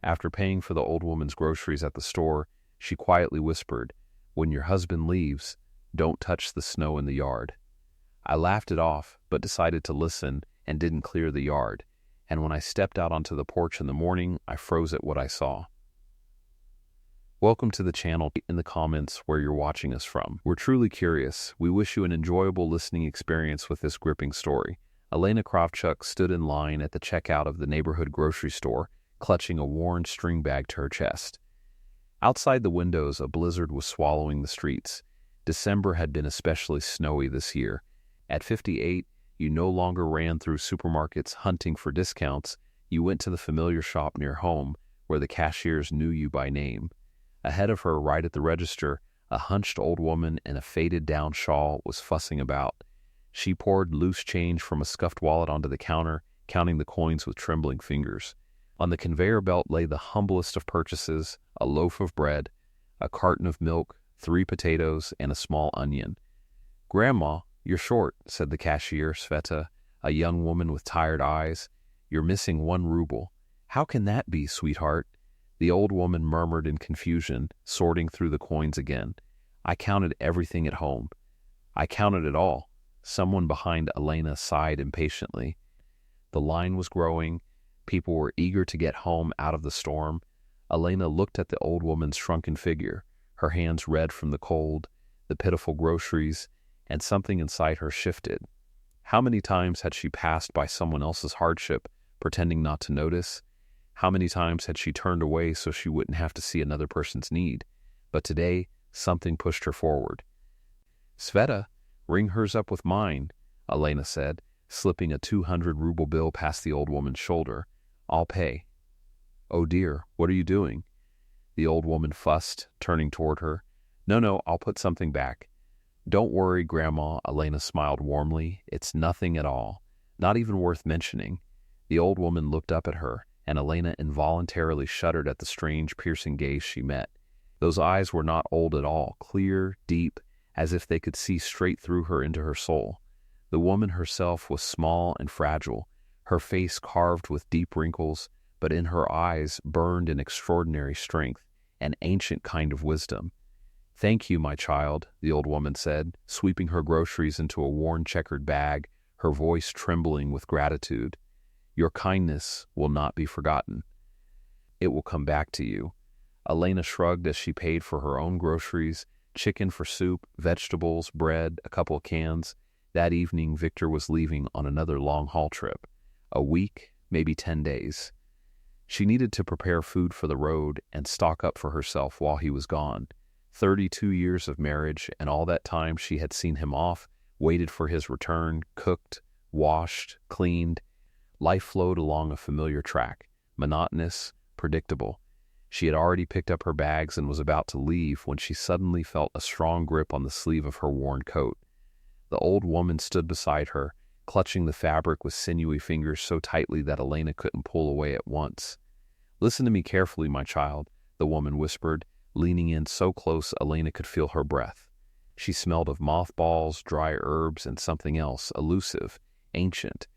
After paying for the old woman's groceries at the store, she quietly whispered, "When your husband leaves, don't touch the snow in the yard." I laughed it off, but decided to listen and didn't clear the yard. And when I stepped out onto the porch in the morning, I froze at what I saw. Welcome to the channel. In the comments where you're watching us from. We're truly curious. We wish you an enjoyable listening experience with this gripping story. Elena Kravchuk stood in line at the checkout of the neighborhood grocery store, clutching a worn string bag to her chest. Outside the windows, a blizzard was swallowing the streets. December had been especially snowy this year. At 58, you no longer ran through supermarkets hunting for discounts. You went to the familiar shop near home, where the cashiers knew you by name. Ahead of her, right at the register, a hunched old woman in a faded-down shawl was fussing about. She poured loose change from a scuffed wallet onto the counter, counting the coins with trembling fingers. On the conveyor belt lay the humblest of purchases, a loaf of bread, a carton of milk, 3 potatoes, and a small onion. "Grandma, you're short," said the cashier, Sveta, a young woman with tired eyes. "You're missing 1 ruble. How can that be, sweetheart?" The old woman murmured in confusion, sorting through the coins again. "I counted everything at home." "I counted it all." Someone behind Elena sighed impatiently. The line was growing. People were eager to get home out of the storm. Elena looked at the old woman's shrunken figure, her hands red from the cold, the pitiful groceries, and something inside her shifted. How many times had she passed by someone else's hardship, pretending not to notice? How many times had she turned away so she wouldn't have to see another person's need? But today, something pushed her forward. "Sveta, ring hers up with mine," Elena said, slipping a 200-ruble bill past the old woman's shoulder. "I'll pay." "Oh dear, what are you doing?" The old woman fussed, turning toward her. No, I'll put something back." "Don't worry, Grandma," Elena smiled warmly. "It's nothing at all. Not even worth mentioning." The old woman looked up at her, and Elena involuntarily shuddered at the strange, piercing gaze she met. Those eyes were not old at all, clear, deep, as if they could see straight through her into her soul. The woman herself was small and fragile, her face carved with deep wrinkles, but in her eyes burned an extraordinary strength, an ancient kind of wisdom. "Thank you, my child," the old woman said, sweeping her groceries into a worn checkered bag, her voice trembling with gratitude. "Your kindness will not be forgotten. It will come back to you." Elena shrugged as she paid for her own groceries, chicken for soup, vegetables, bread, a couple of cans. That evening, Victor was leaving on another long-haul trip. A week, maybe 10 days. She needed to prepare food for the road and stock up for herself while he was gone. 32 years of marriage, and all that time she had seen him off, waited for his return, cooked, washed, cleaned. Life flowed along a familiar track, monotonous, predictable. She had already picked up her bags and was about to leave when she suddenly felt a strong grip on the sleeve of her worn coat. The old woman stood beside her, clutching the fabric with sinewy fingers so tightly that Elena couldn't pull away at once. "Listen to me carefully, my child," the woman whispered, leaning in so close Elena could feel her breath. She smelled of mothballs, dry herbs, and something else, elusive, ancient.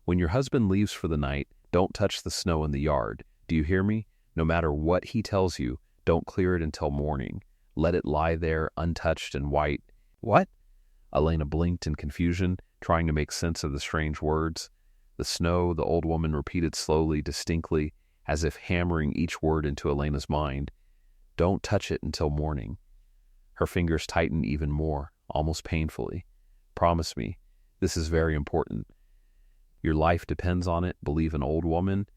"When your husband leaves for the night, don't touch the snow in the yard. Do you hear me? No matter what he tells you, don't clear it until morning. Let it lie there, untouched and white." "What?" Elena blinked in confusion, trying to make sense of the strange words. "The snow," the old woman repeated slowly, distinctly, as if hammering each word into Elena's mind. "Don't touch it until morning." Her fingers tightened even more, almost painfully. "Promise me. This is very important." "Your life depends on it, believe an old woman."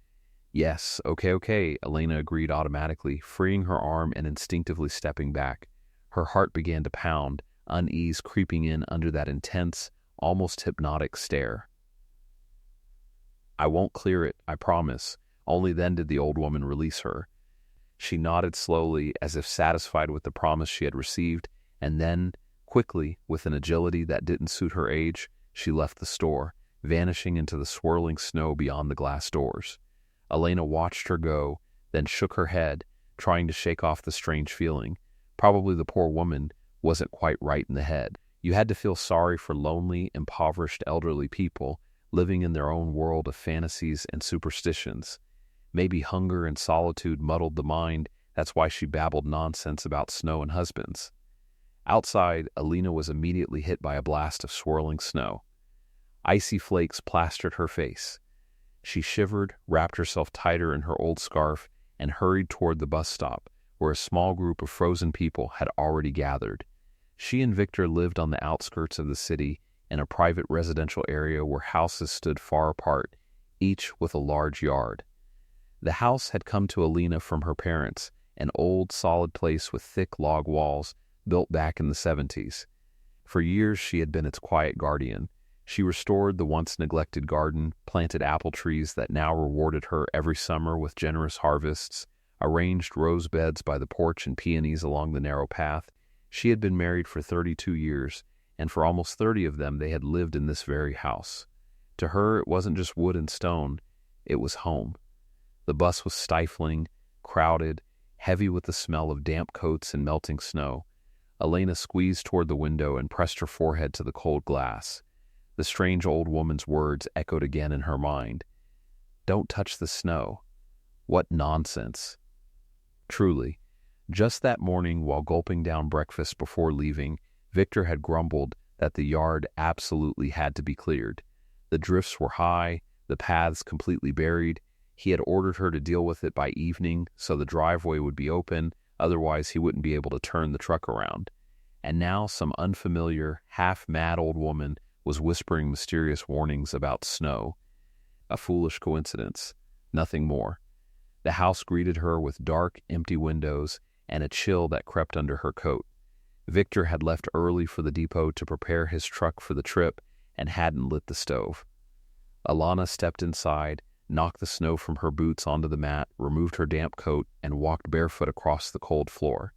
"Yes, okay," Elena agreed automatically, freeing her arm and instinctively stepping back. Her heart began to pound, unease creeping in under that intense, almost hypnotic stare. "I won't clear it, I promise." Only then did the old woman release her. She nodded slowly, as if satisfied with the promise she had received, and then, quickly, with an agility that didn't suit her age, she left the store, vanishing into the swirling snow beyond the glass doors. Elena watched her go, then shook her head, trying to shake off the strange feeling. Probably the poor woman wasn't quite right in the head. You had to feel sorry for lonely, impoverished elderly people living in their own world of fantasies and superstitions. Maybe hunger and solitude muddled the mind. That's why she babbled nonsense about snow and husbands. Outside, Alina was immediately hit by a blast of swirling snow. Icy flakes plastered her face. She shivered, wrapped herself tighter in her old scarf, and hurried toward the bus stop, where a small group of frozen people had already gathered. She and Victor lived on the outskirts of the city in a private residential area where houses stood far apart, each with a large yard. The house had come to Alina from her parents, an old, solid place with thick log walls built back in the 70s. For years she had been its quiet guardian. She restored the once neglected garden, planted apple trees that now rewarded her every summer with generous harvests, arranged rose beds by the porch and peonies along the narrow path. She had been married for 32 years, and for almost 30 of them they had lived in this very house. To her, it wasn't just wood and stone, it was home. The bus was stifling, crowded, heavy with the smell of damp coats and melting snow. Elena squeezed toward the window and pressed her forehead to the cold glass. The strange old woman's words echoed again in her mind. "Don't touch the snow." What nonsense. Truly, just that morning while gulping down breakfast before leaving, Victor had grumbled that the yard absolutely had to be cleared. The drifts were high, the paths completely buried. He had ordered her to deal with it by evening so the driveway would be open, otherwise he wouldn't be able to turn the truck around. And now some unfamiliar, half-mad old woman was whispering mysterious warnings about snow. A foolish coincidence, nothing more. The house greeted her with dark, empty windows and a chill that crept under her coat. Victor had left early for the depot to prepare his truck for the trip and hadn't lit the stove. Alana stepped inside, knocked the snow from her boots onto the mat, removed her damp coat, and walked barefoot across the cold floor.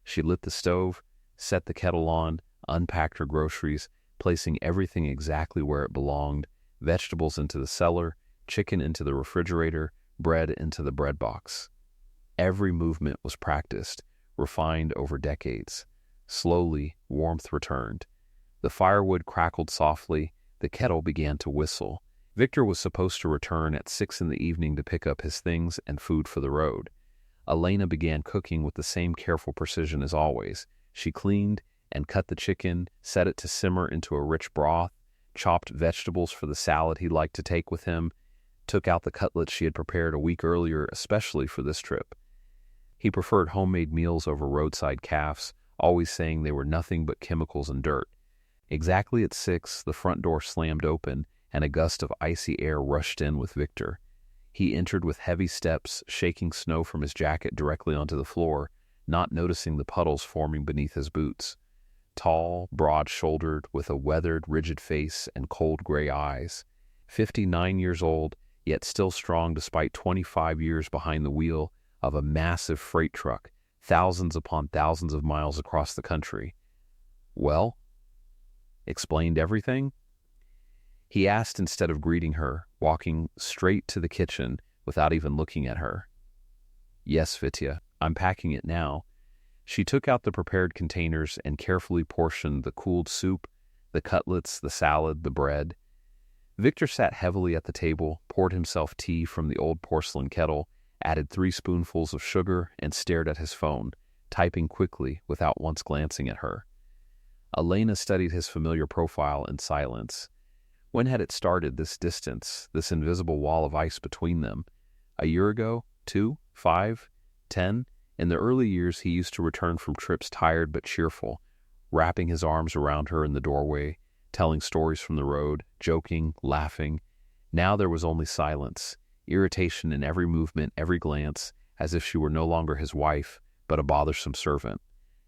She lit the stove, set the kettle on, unpacked her groceries, placing everything exactly where it belonged, vegetables into the cellar, chicken into the refrigerator, bread into the bread box. Every movement was practiced, refined over decades. Slowly, warmth returned. The firewood crackled softly, the kettle began to whistle. Victor was supposed to return at 6 in the evening to pick up his things and food for the road. Elena began cooking with the same careful precision as always. She cleaned and cut the chicken, set it to simmer into a rich broth, chopped vegetables for the salad he liked to take with him, took out the cutlets she had prepared a week earlier especially for this trip. He preferred homemade meals over roadside calves, always saying they were nothing but chemicals and dirt. Exactly at 6, the front door slammed open, and a gust of icy air rushed in with Victor. He entered with heavy steps, shaking snow from his jacket directly onto the floor, not noticing the puddles forming beneath his boots. Tall, broad-shouldered, with a weathered, rigid face and cold gray eyes. 59 years old, yet still strong despite 25 years behind the wheel of a massive freight truck, thousands upon thousands of miles across the country. "Well?" "Explained everything?" he asked instead of greeting her, walking straight to the kitchen without even looking at her. "Yes, Vitya, I'm packing it now." She took out the prepared containers and carefully portioned the cooled soup, the cutlets, the salad, the bread. Victor sat heavily at the table, poured himself tea from the old porcelain kettle, added 3 spoonfuls of sugar, and stared at his phone, typing quickly without once glancing at her. Elena studied his familiar profile in silence. When had it started, this distance, this invisible wall of ice between them? A year ago? 2? 5? 10? In the early years, he used to return from trips tired but cheerful, wrapping his arms around her in the doorway, telling stories from the road, joking, laughing. Now there was only silence, irritation in every movement, every glance, as if she were no longer his wife, but a bothersome servant.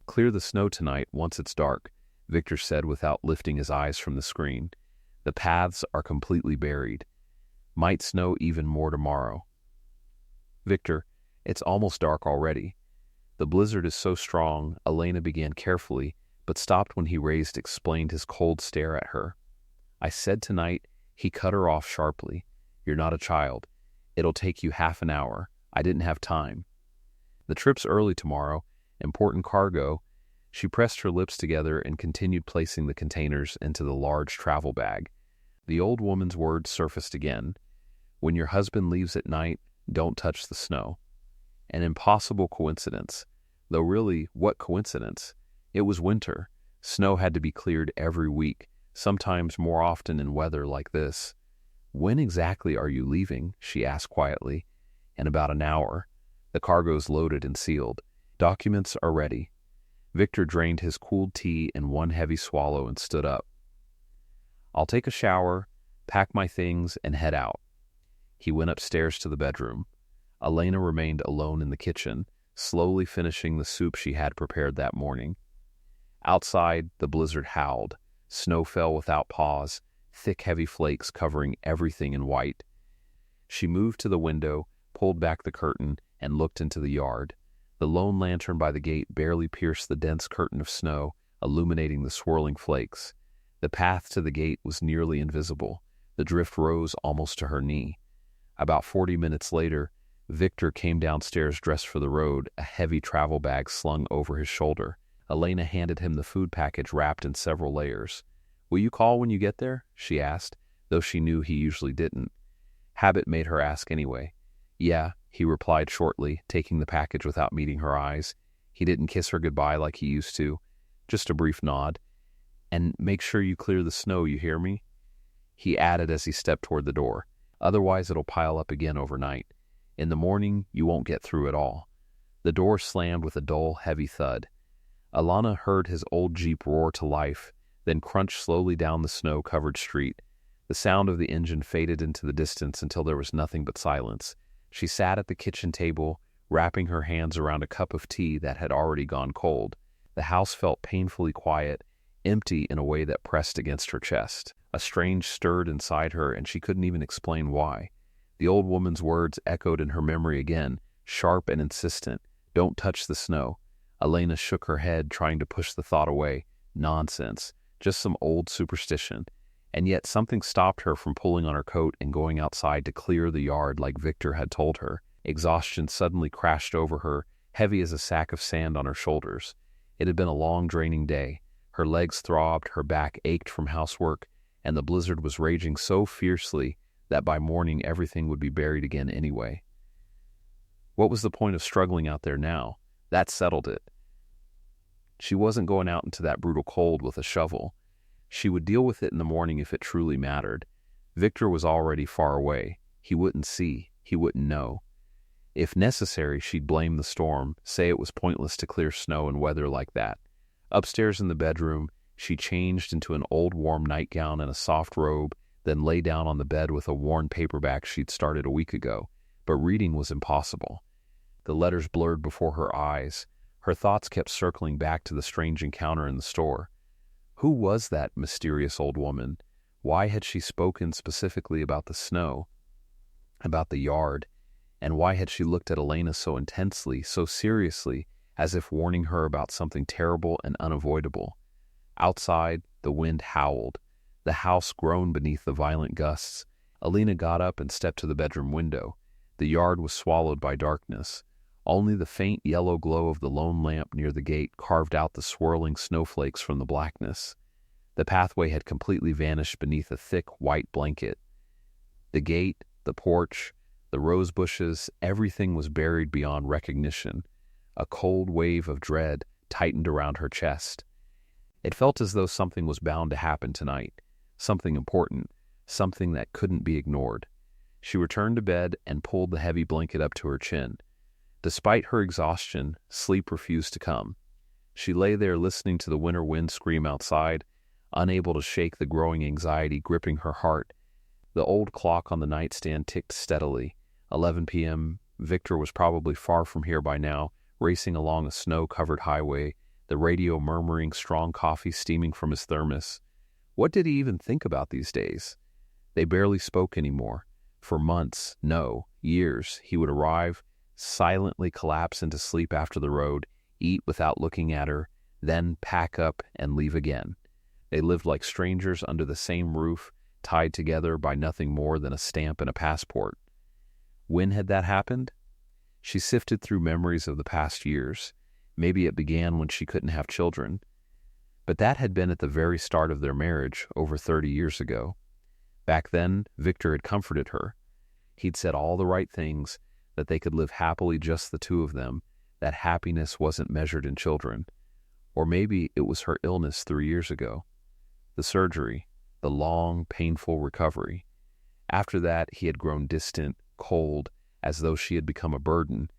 "Clear the snow tonight, once it's dark," Victor said without lifting his eyes from the screen. "The paths are completely buried. Might snow even more tomorrow." "Victor, it's almost dark already." "The blizzard is so strong," Elena began carefully, but stopped when he explained his cold stare at her. "I said tonight," he cut her off sharply. "You're not a child. It'll take you half an hour. I didn't have time." "The trip's early tomorrow. Important cargo." She pressed her lips together and continued placing the containers into the large travel bag. The old woman's words surfaced again. "When your husband leaves at night, Don't touch the snow. An impossible coincidence. Though really, what coincidence? It was winter. Snow had to be cleared every week, sometimes more often in weather like this. "When exactly are you leaving?" she asked quietly. "In about an hour. The cargo's loaded and sealed. Documents are ready." Victor drained his cooled tea in one heavy swallow and stood up. "I'll take a shower, pack my things, and head out." He went upstairs to the bedroom. Elena remained alone in the kitchen, slowly finishing the soup she had prepared that morning. Outside, the blizzard howled. Snow fell without pause, thick heavy flakes covering everything in white. She moved to the window, pulled back the curtain, and looked into the yard. The lone lantern by the gate barely pierced the dense curtain of snow, illuminating the swirling flakes. The path to the gate was nearly invisible. The drift rose almost to her knee. About 40 minutes later, Victor came downstairs dressed for the road, a heavy travel bag slung over his shoulder. Elena handed him the food package wrapped in several layers. "Will you call when you get there?" she asked, though she knew he usually didn't. Habit made her ask anyway. "Yeah," he replied shortly, taking the package without meeting her eyes. He didn't kiss her goodbye like he used to, just a brief nod. "And make sure you clear the snow, you hear me?" He added as he stepped toward the door. "Otherwise it'll pile up again overnight. In the morning, you won't get through at all." The door slammed with a dull, heavy thud. Alana heard his old Jeep roar to life, then crunch slowly down the snow-covered street. The sound of the engine faded into the distance until there was nothing but silence. She sat at the kitchen table, wrapping her hands around a cup of tea that had already gone cold. The house felt painfully quiet, empty in a way that pressed against her chest. A strange stirred inside her, and she couldn't even explain why. The old woman's words echoed in her memory again, sharp and insistent. "Don't touch the snow." Elena shook her head, trying to push the thought away. Nonsense. Just some old superstition. And yet something stopped her from pulling on her coat and going outside to clear the yard like Victor had told her. Exhaustion suddenly crashed over her, heavy as a sack of sand on her shoulders. It had been a long, draining day. Her legs throbbed, her back ached from housework, and the blizzard was raging so fiercely that by morning everything would be buried again anyway. What was the point of struggling out there now? That settled it. She wasn't going out into that brutal cold with a shovel. She would deal with it in the morning if it truly mattered. Victor was already far away. He wouldn't see. He wouldn't know. If necessary, she'd blame the storm, say it was pointless to clear snow in weather like that. Upstairs in the bedroom, she changed into an old warm nightgown and a soft robe, then lay down on the bed with a worn paperback she'd started a week ago. But reading was impossible. The letters blurred before her eyes. Her thoughts kept circling back to the strange encounter in the store. Who was that mysterious old woman? Why had she spoken specifically about the snow, about the yard? And why had she looked at Elena so intensely, so seriously, as if warning her about something terrible and unavoidable? Outside, the wind howled. The house groaned beneath the violent gusts. Elena got up and stepped to the bedroom window. The yard was swallowed by darkness. Only the faint yellow glow of the lone lamp near the gate carved out the swirling snowflakes from the blackness. The pathway had completely vanished beneath a thick white blanket. The gate, the porch, the rose bushes, everything was buried beyond recognition. A cold wave of dread tightened around her chest. It felt as though something was bound to happen tonight, something important, something that couldn't be ignored. She returned to bed and pulled the heavy blanket up to her chin. Despite her exhaustion, sleep refused to come. She lay there listening to the winter wind scream outside, unable to shake the growing anxiety gripping her heart. The old clock on the nightstand ticked steadily. 11 p.m. Victor was probably far from here by now, racing along a snow-covered highway, the radio murmuring, strong coffee steaming from his thermos. What did he even think about these days? They barely spoke anymore. For months, no, years, he would arrive, silently collapse into sleep after the road, eat without looking at her, then pack up and leave again. They lived like strangers under the same roof, tied together by nothing more than a stamp and a passport. When had that happened? She sifted through memories of the past years. Maybe it began when she couldn't have children. But that had been at the very start of their marriage, over 30 years ago. Back then, Victor had comforted her. He'd said all the right things, that they could live happily just the two of them, that happiness wasn't measured in children. Or maybe it was her illness 3 years ago. The surgery, the long, painful recovery. After that, he had grown distant, cold, as though she had become a burden.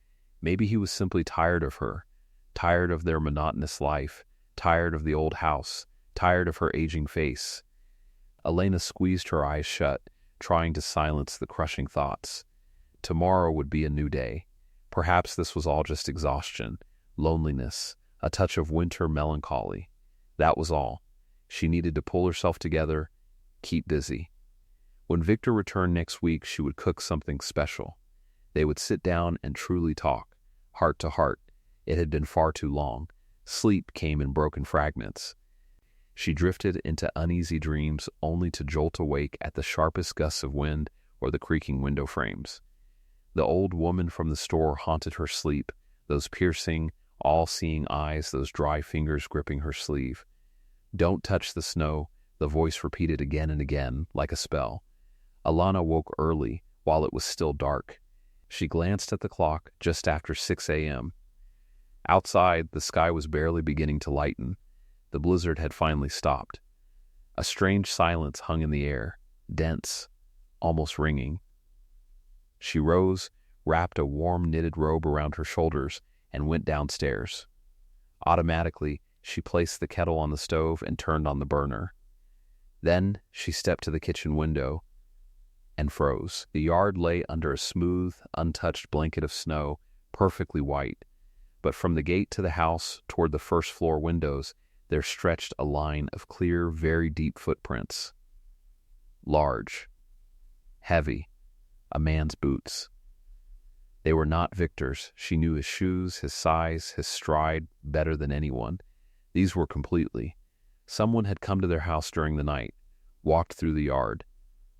Maybe he was simply tired of her, tired of their monotonous life, tired of the old house, tired of her aging face. Elena squeezed her eyes shut, trying to silence the crushing thoughts. Tomorrow would be a new day. Perhaps this was all just exhaustion, loneliness, a touch of winter melancholy. That was all. She needed to pull herself together, keep busy. When Victor returned next week, she would cook something special. They would sit down and truly talk, heart to heart. It had been far too long. Sleep came in broken fragments. She drifted into uneasy dreams only to jolt awake at the sharpest gusts of wind or the creaking window frames. The old woman from the store haunted her sleep, those piercing, all-seeing eyes, those dry fingers gripping her sleeve. "Don't touch the snow," the voice repeated again and again, like a spell. Alana woke early, while it was still dark. She glanced at the clock just after 6 a.m. Outside, the sky was barely beginning to lighten. The blizzard had finally stopped. A strange silence hung in the air, dense, almost ringing. She rose, wrapped a warm knitted robe around her shoulders, and went downstairs. Automatically, she placed the kettle on the stove and turned on the burner. Then she stepped to the kitchen window and froze. The yard lay under a smooth, untouched blanket of snow, perfectly white. But from the gate to the house, toward the first-floor windows, there stretched a line of clear, very deep footprints. Large, heavy, a man's boots. They were not Victor's. She knew his shoes, his size, his stride better than anyone. These were completely. Someone had come to their house during the night, walked through the yard,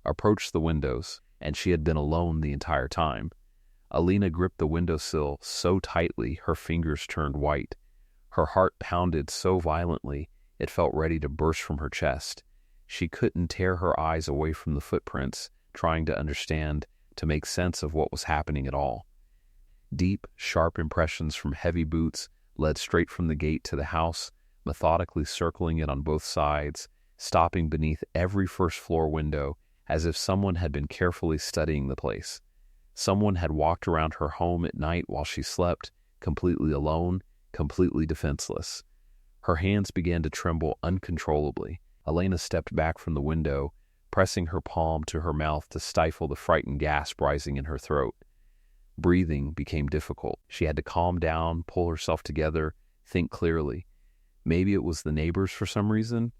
approached the windows, and she had been alone the entire time. Alina gripped the windowsill so tightly her fingers turned white. Her heart pounded so violently it felt ready to burst from her chest. She couldn't tear her eyes away from the footprints, trying to understand, to make sense of what was happening at all. Deep, sharp impressions from heavy boots led straight from the gate to the house, methodically circling it on both sides, stopping beneath every first-floor window, as if someone had been carefully studying the place. Someone had walked around her home at night while she slept, completely alone, completely defenseless. Her hands began to tremble uncontrollably. Elena stepped back from the window, pressing her palm to her mouth to stifle the frightened gasp rising in her throat. Breathing became difficult. She had to calm down, pull herself together, think clearly. Maybe it was the neighbors for some reason?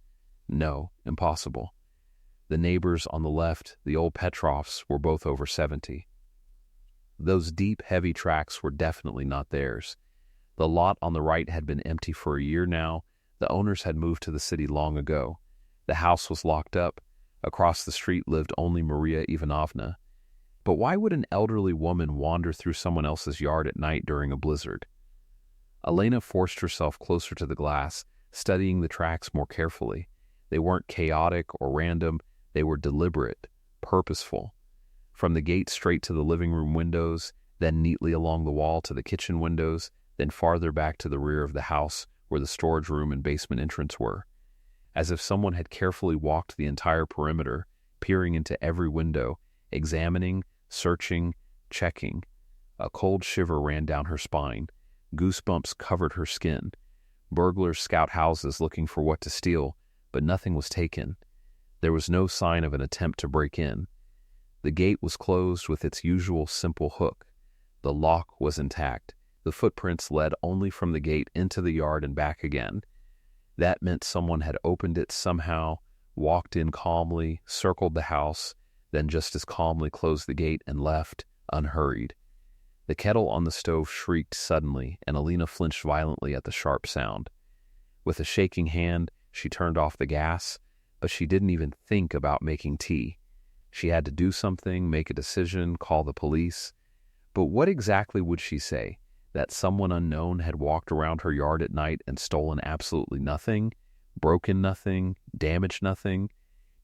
No, impossible. The neighbors on the left, the old Petrovs, were both over 70. Those deep, heavy tracks were definitely not theirs. The lot on the right had been empty for a year now. The owners had moved to the city long ago. The house was locked up. Across the street lived only Maria Ivanovna. But why would an elderly woman wander through someone else's yard at night during a blizzard? Elena forced herself closer to the glass, studying the tracks more carefully. They weren't chaotic or random. They were deliberate, purposeful. From the gate straight to the living room windows, then neatly along the wall to the kitchen windows, then farther back to the rear of the house where the storage room and basement entrance were. As if someone had carefully walked the entire perimeter, peering into every window, examining, searching, checking. A cold shiver ran down her spine. Goosebumps covered her skin. Burglars scout houses looking for what to steal, but nothing was taken. There was no sign of an attempt to break in. The gate was closed with its usual simple hook. The lock was intact. The footprints led only from the gate into the yard and back again. That meant someone had opened it somehow, walked in calmly, circled the house, then just as calmly closed the gate and left, unhurried. The kettle on the stove shrieked suddenly, and Alina flinched violently at the sharp sound. With a shaking hand, she turned off the gas, but she didn't even think about making tea. She had to do something, make a decision, call the police. But what exactly would she say? That someone unknown had walked around her yard at night and stolen absolutely nothing, broken nothing, damaged nothing?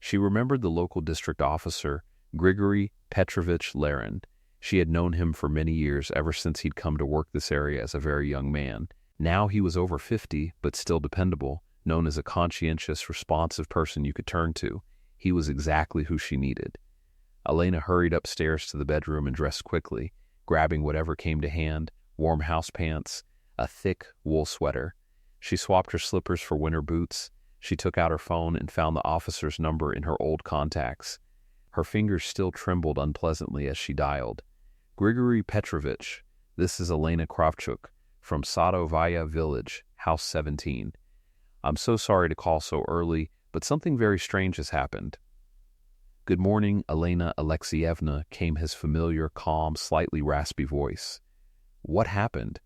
She remembered the local district officer, Grigory Petrovich Larin. She had known him for many years, ever since he'd come to work this area as a very young man. Now he was over 50, but still dependable, known as a conscientious, responsive person you could turn to. He was exactly who she needed. Elena hurried upstairs to the bedroom and dressed quickly, grabbing whatever came to hand: warm house pants, a thick wool sweater. She swapped her slippers for winter boots. She took out her phone and found the officer's number in her old contacts. Her fingers still trembled unpleasantly as she dialed. "Grigory Petrovich, this is Elena Kravchuk from Sadovaya Village, House 17. I'm so sorry to call so early, but something very strange has happened." "Good morning, Elena Alexeyevna," came his familiar, calm, slightly raspy voice. "What happened?"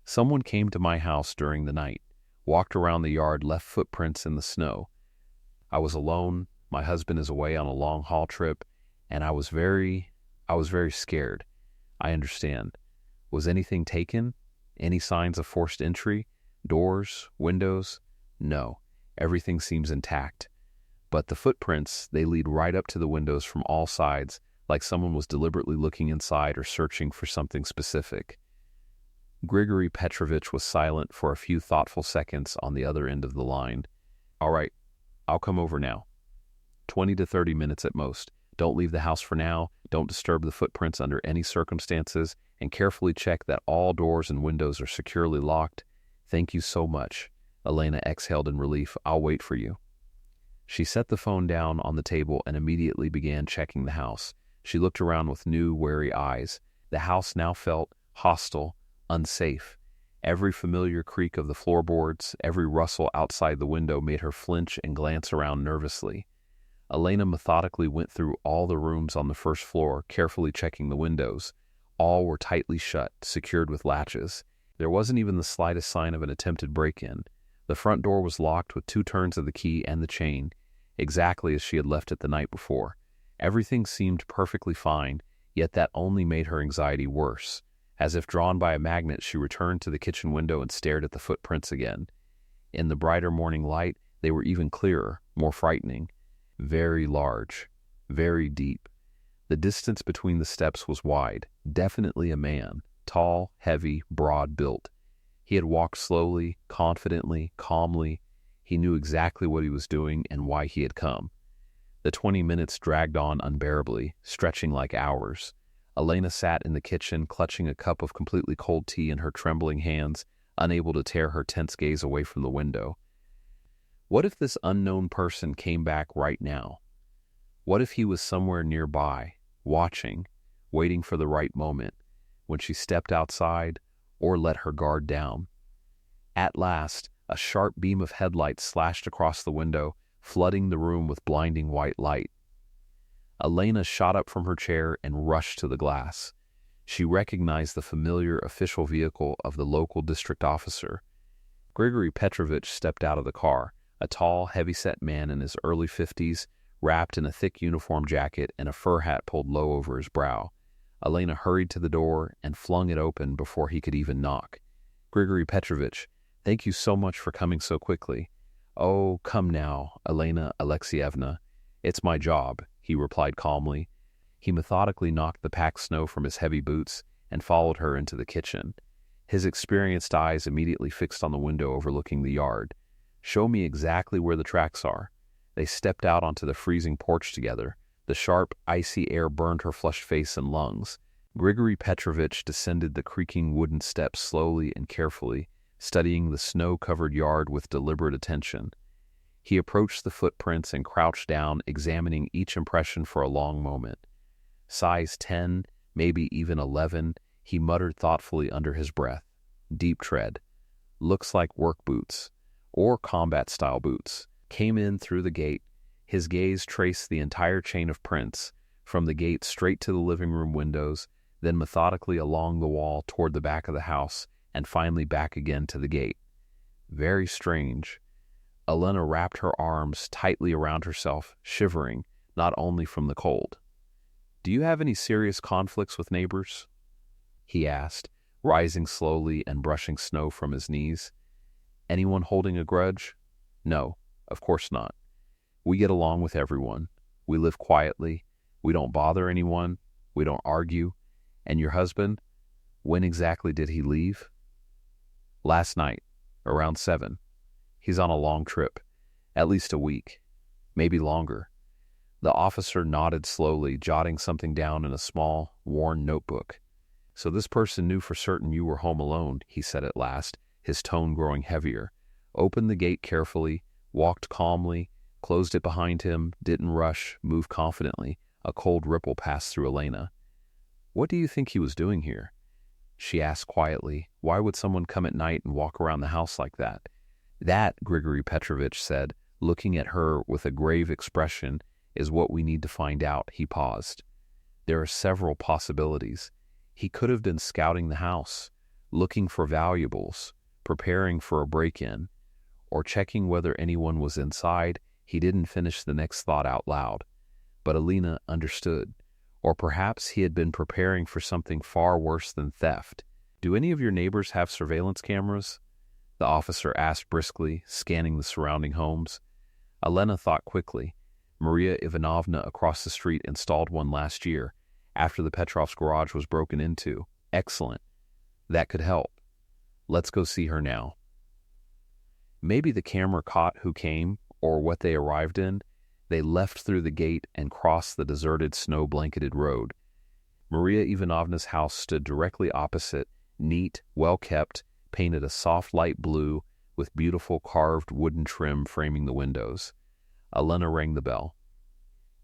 "Someone came to my house during the night, walked around the yard, left footprints in the snow. I was alone, my husband is away on a long haul trip, and I was very scared." "I understand. Was anything taken? Any signs of forced entry? Doors, windows?" "No, everything seems intact. But the footprints, they lead right up to the windows from all sides, like someone was deliberately looking inside or searching for something specific." Grigory Petrovich was silent for a few thoughtful seconds on the other end of the line. "All right, I'll come over now. 20 to 30 minutes at most. Don't leave the house for now. Don't disturb the footprints under any circumstances, and carefully check that all doors and windows are securely locked." "Thank you so much." Elena exhaled in relief. "I'll wait for you." She set the phone down on the table and immediately began checking the house. She looked around with new, wary eyes. The house now felt hostile, unsafe. Every familiar creak of the floorboards, every rustle outside the window made her flinch and glance around nervously. Elena methodically went through all the rooms on the first floor, carefully checking the windows. All were tightly shut, secured with latches. There wasn't even the slightest sign of an attempted break-in. The front door was locked with 2 turns of the key and the chain, exactly as she had left it the night before. Everything seemed perfectly fine, yet that only made her anxiety worse. As if drawn by a magnet, she returned to the kitchen window and stared at the footprints again. In the brighter morning light, they were even clearer, more frightening. Very large, very deep. The distance between the steps was wide. Definitely a man, tall, heavy, broad-built. He had walked slowly, confidently, calmly. He knew exactly what he was doing and why he had come. The 20 minutes dragged on unbearably, stretching like hours. Elena sat in the kitchen, clutching a cup of completely cold tea in her trembling hands, unable to tear her tense gaze away from the window. What if this unknown person came back right now? What if he was somewhere nearby, watching, waiting for the right moment, when she stepped outside or let her guard down? At last, a sharp beam of headlight slashed across the window, flooding the room with blinding white light. Elena shot up from her chair and rushed to the glass. She recognized the familiar official vehicle of the local district officer. Grigory Petrovich stepped out of the car, a tall, heavy-set man in his early 50s, wrapped in a thick uniform jacket and a fur hat pulled low over his brow. Elena hurried to the door and flung it open before he could even knock. "Grigory Petrovich, thank you so much for coming so quickly." "Oh, come now, Elena Alexeyevna. It's my job," he replied calmly. He methodically knocked the packed snow from his heavy boots and followed her into the kitchen. His experienced eyes immediately fixed on the window overlooking the yard. "Show me exactly where the tracks are." They stepped out onto the freezing porch together. The sharp, icy air burned her flushed face and lungs. Grigory Petrovich descended the creaking wooden steps slowly and carefully, studying the snow-covered yard with deliberate attention. He approached the footprints and crouched down, examining each impression for a long moment. "Size 10, maybe even 11, he muttered thoughtfully under his breath. "Deep tread. Looks like work boots, or combat-style boots." Came in through the gate. His gaze traced the entire chain of prints, from the gate straight to the living room windows, then methodically along the wall toward the back of the house, and finally back again to the gate. Very strange. Elena wrapped her arms tightly around herself, shivering, not only from the cold. "Do you have any serious conflicts with neighbors?" he asked, rising slowly and brushing snow from his knees. "Anyone holding a grudge?" "No, of course not. We get along with everyone. We live quietly. We don't bother anyone. We don't argue. And your husband? When exactly did he leave? Last night, around 7. He's on a long trip, at least a week, maybe longer. The officer nodded slowly, jotting something down in a small, worn notebook. So this person knew for certain you were home alone, he said at last, his tone growing heavier. Opened the gate carefully, walked calmly, closed it behind him, didn't rush, moved confidently. A cold ripple passed through Elena. What do you think he was doing here? She asked quietly. Why would someone come at night and walk around the house like that? That, Grigory Petrovich said, looking at her with a grave expression, is what we need to find out. He paused. There are several possibilities. He could have been scouting the house, looking for valuables, preparing for a break-in, or checking whether anyone was inside. He didn't finish the next thought out loud, but Alina understood. Or perhaps he had been preparing for something far worse than theft. Do any of your neighbors have surveillance cameras? The officer asked briskly, scanning the surrounding homes. Elena thought quickly. Maria Ivanovna across the street installed one last year, after the Petrovs' garage was broken into. Excellent. That could help. Let's go see her now. Maybe the camera caught who came, or what they arrived in. They left through the gate and crossed the deserted, snow-blanketed road. Maria Ivanovna's house stood directly opposite, neat, well-kept, painted a soft light blue with beautiful carved wooden trim framing the windows. Elena rang the bell.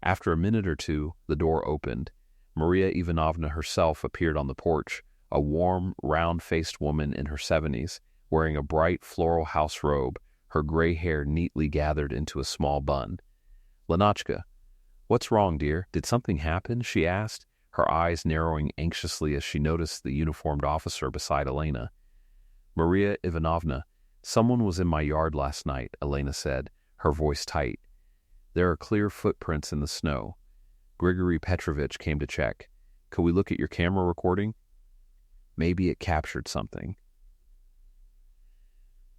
After a minute or two, the door opened. Maria Ivanovna herself appeared on the porch, a warm, round-faced woman in her 70s, wearing a bright floral house robe, her gray hair neatly gathered into a small bun. Lenotchka, what's wrong, dear? Did something happen? She asked, her eyes narrowing anxiously as she noticed the uniformed officer beside Elena. Maria Ivanovna, someone was in my yard last night, Elena said, her voice tight. There are clear footprints in the snow. Grigory Petrovich came to check. Could we look at your camera recording? Maybe it captured something.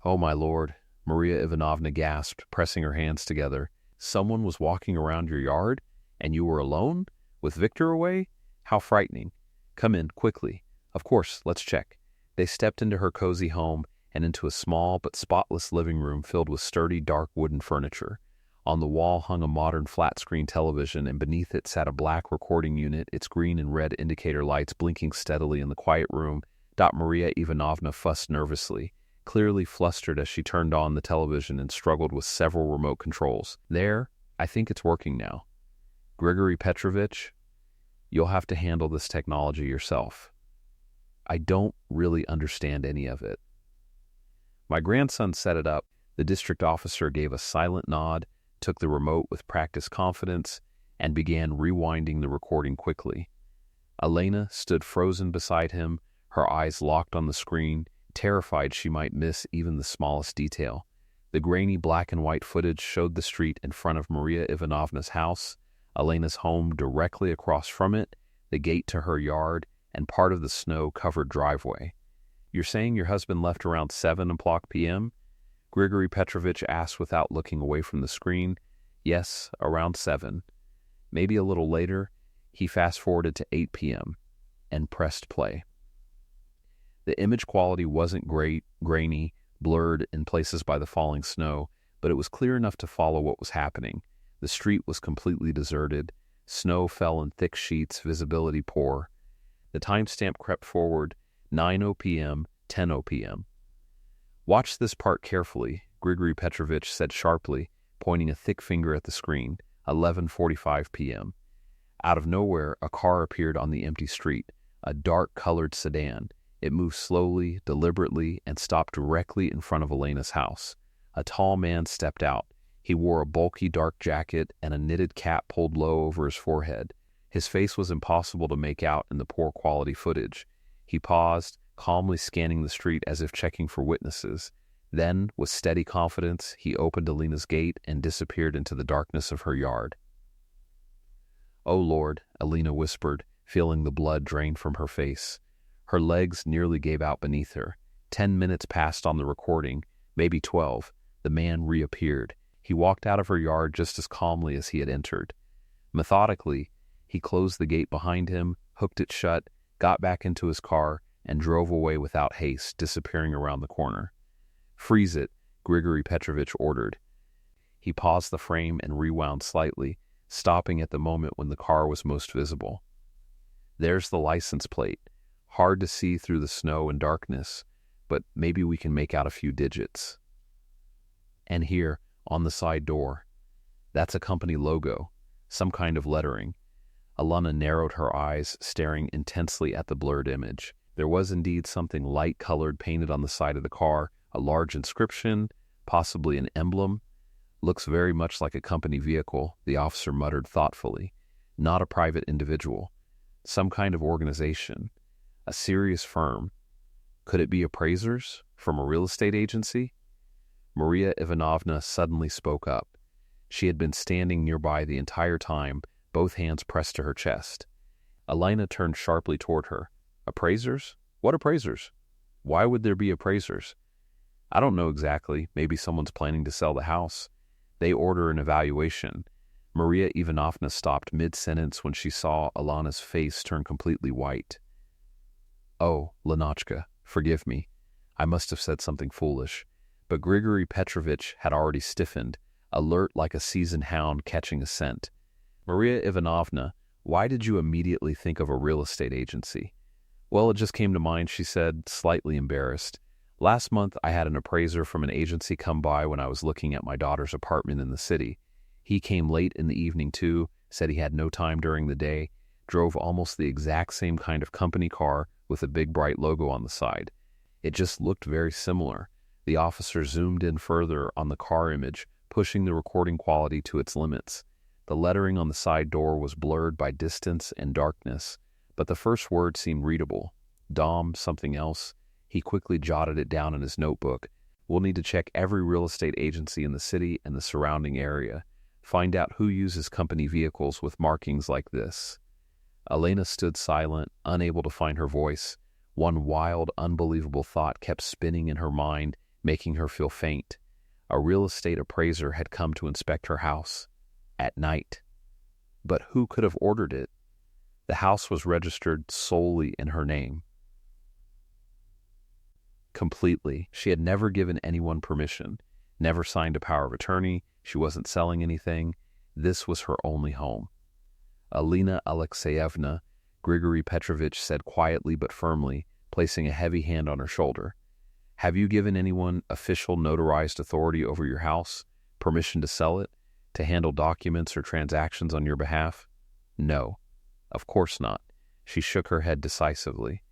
Oh, my lord, Maria Ivanovna gasped, pressing her hands together. Someone was walking around your yard, and you were alone, with Victor away? How frightening. Come in, quickly. Of course, let's check. They stepped into her cozy home and into a small but spotless living room filled with sturdy, dark wooden furniture. On the wall hung a modern flat-screen television, and beneath it sat a black recording unit, its green and red indicator lights blinking steadily in the quiet room. Maria Ivanovna fussed nervously, clearly flustered as she turned on the television and struggled with several remote controls. There, I think it's working now. Grigory Petrovich, you'll have to handle this technology yourself. I don't really understand any of it. My grandson set it up. The district officer gave a silent nod, took the remote with practiced confidence, and began rewinding the recording quickly. Elena stood frozen beside him, her eyes locked on the screen, terrified she might miss even the smallest detail. The grainy black and white footage showed the street in front of Maria Ivanovna's house, Elena's home directly across from it, the gate to her yard, and part of the snow-covered driveway. You're saying your husband left around 7 o'clock p.m.? Grigory Petrovich asked without looking away from the screen. Yes, around 7. Maybe a little later, he fast-forwarded to 8 p.m. and pressed play. The image quality wasn't great, grainy, blurred in places by the falling snow, but it was clear enough to follow what was happening. The street was completely deserted. Snow fell in thick sheets, visibility poor. The timestamp crept forward, 9:00 p.m., 10:00 p.m. Watch this part carefully, Grigory Petrovich said sharply, pointing a thick finger at the screen, 11:45 p.m. Out of nowhere, a car appeared on the empty street, a dark-colored sedan. It moved slowly, deliberately, and stopped directly in front of Elena's house. A tall man stepped out. He wore a bulky dark jacket and a knitted cap pulled low over his forehead. His face was impossible to make out in the poor quality footage. He paused, calmly scanning the street as if checking for witnesses. Then, with steady confidence, he opened Elena's gate and disappeared into the darkness of her yard. "Oh, Lord," Elena whispered, feeling the blood drain from her face. Her legs nearly gave out beneath her. 10 minutes passed on the recording, maybe 12. The man reappeared. He walked out of her yard just as calmly as he had entered. Methodically, he closed the gate behind him, hooked it shut, got back into his car, and drove away without haste, disappearing around the corner. "Freeze it," Grigory Petrovich ordered. He paused the frame and rewound slightly, stopping at the moment when the car was most visible. There's the license plate. Hard to see through the snow and darkness, but maybe we can make out a few digits. And here, on the side door, that's a company logo, some kind of lettering. Alana narrowed her eyes, staring intensely at the blurred image. There was indeed something light-colored painted on the side of the car, a large inscription, possibly an emblem. "Looks very much like a company vehicle," the officer muttered thoughtfully. "Not a private individual. Some kind of organization. A serious firm. Could it be appraisers from a real estate agency?" Maria Ivanovna suddenly spoke up. She had been standing nearby the entire time, both hands pressed to her chest. Elena turned sharply toward her. "Appraisers? What appraisers? Why would there be appraisers?" "I don't know exactly. Maybe someone's planning to sell the house. They order an evaluation." Maria Ivanovna stopped mid-sentence when she saw Alana's face turn completely white. "Oh, Lenotchka, forgive me. I must have said something foolish." But Grigory Petrovich had already stiffened, alert like a seasoned hound catching a scent. "Maria Ivanovna, why did you immediately think of a real estate agency?" "Well, it just came to mind," she said, slightly embarrassed. "Last month I had an appraiser from an agency come by when I was looking at my daughter's apartment in the city. He came late in the evening too, said he had no time during the day, drove almost the exact same kind of company car with a big bright logo on the side. It just looked very similar." The officer zoomed in further on the car image, pushing the recording quality to its limits. The lettering on the side door was blurred by distance and darkness, but the first word seemed readable. "Dom something else." He quickly jotted it down in his notebook. "We'll need to check every real estate agency in the city and the surrounding area. Find out who uses company vehicles with markings like this." Elena stood silent, unable to find her voice. One wild, unbelievable thought kept spinning in her mind, making her feel faint. A real estate appraiser had come to inspect her house. At night. But who could have ordered it? The house was registered solely in her name. Completely. She had never given anyone permission, never signed a power of attorney. She wasn't selling anything. This was her only home. "Alina Alexeyevna," Grigory Petrovich said quietly but firmly, placing a heavy hand on her shoulder. "Have you given anyone official notarized authority over your house? Permission to sell it? To handle documents or transactions on your behalf?" "No, of course not." She shook her head decisively.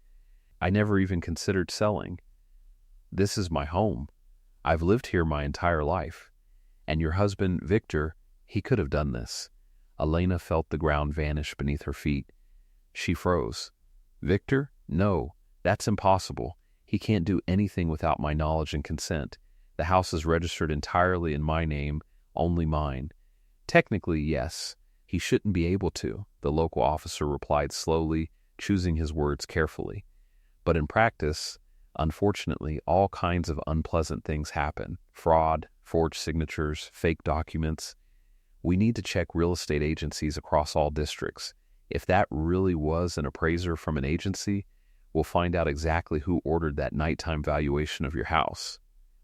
"I never even considered selling. This is my home. I've lived here my entire life. And your husband, Victor, he could have done this." Elena felt the ground vanish beneath her feet. She froze. "Victor? No, that's impossible. He can't do anything without my knowledge and consent. The house is registered entirely in my name, only mine." "Technically, yes. He shouldn't be able to," the local officer replied slowly, choosing his words carefully. "But in practice, unfortunately, all kinds of unpleasant things happen. Fraud, forged signatures, fake documents. We need to check real estate agencies across all districts. If that really was an appraiser from an agency, we'll find out exactly who ordered that nighttime valuation of your house."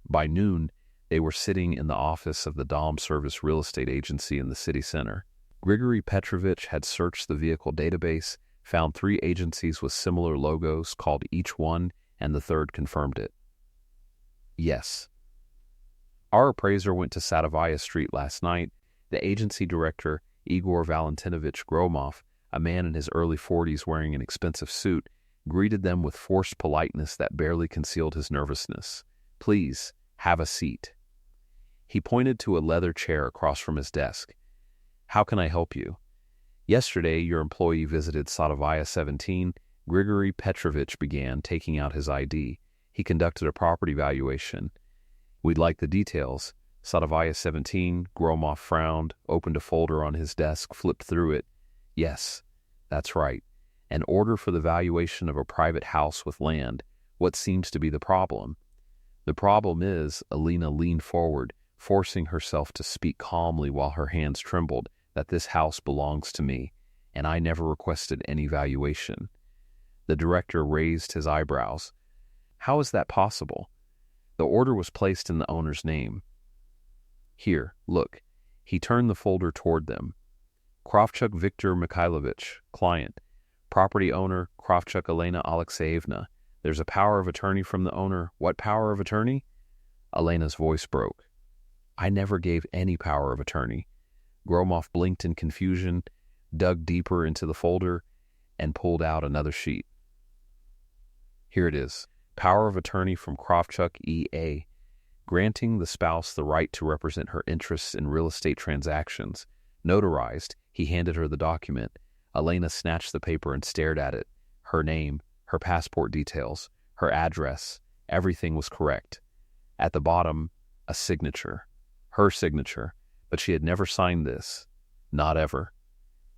By noon, they were sitting in the office of the Dom Service Real Estate Agency in the city center. Grigory Petrovich had searched the vehicle database, found 3 agencies with similar logos, called each one, and the third confirmed it. "Yes. Our appraiser went to Sadovaya Street last night. The agency director, Igor Valentinovich Gromov, a man in his early 40s wearing an expensive suit, greeted them with forced politeness that barely concealed his nervousness. "Please, have a seat." He pointed to a leather chair across from his desk. "How can I help you?" "Yesterday, your employee visited Sadovaya 17. Grigory Petrovich began, taking out his ID. He conducted a property valuation. We'd like the details." Sadovaya 17, Gromov frowned, opened a folder on his desk, flipped through it. "Yes, that's right. An order for the valuation of a private house with land. What seems to be the problem?" "The problem is," Alina leaned forward, forcing herself to speak calmly while her hands trembled, "that this house belongs to me, and I never requested any valuation." The director raised his eyebrows. How is that possible? The order was placed in the owner's name. Here, look. He turned the folder toward them. Kravchuk Viktor Mikhailovich, client. Property owner, Kravchuk Elena Alexeyevna. There's a power of attorney from the owner. What power of attorney? Elena's voice broke. I never gave any power of attorney. Gromov blinked in confusion, dug deeper into the folder, and pulled out another sheet. Here it is. Power of attorney from Kravchuk E.A., granting the spouse the right to represent her interests in real estate transactions. Notarized, he handed her the document. Elena snatched the paper and stared at it. Her name, her passport details, her address, everything was correct. At the bottom, a signature. Her signature. But she had never signed this. Not ever.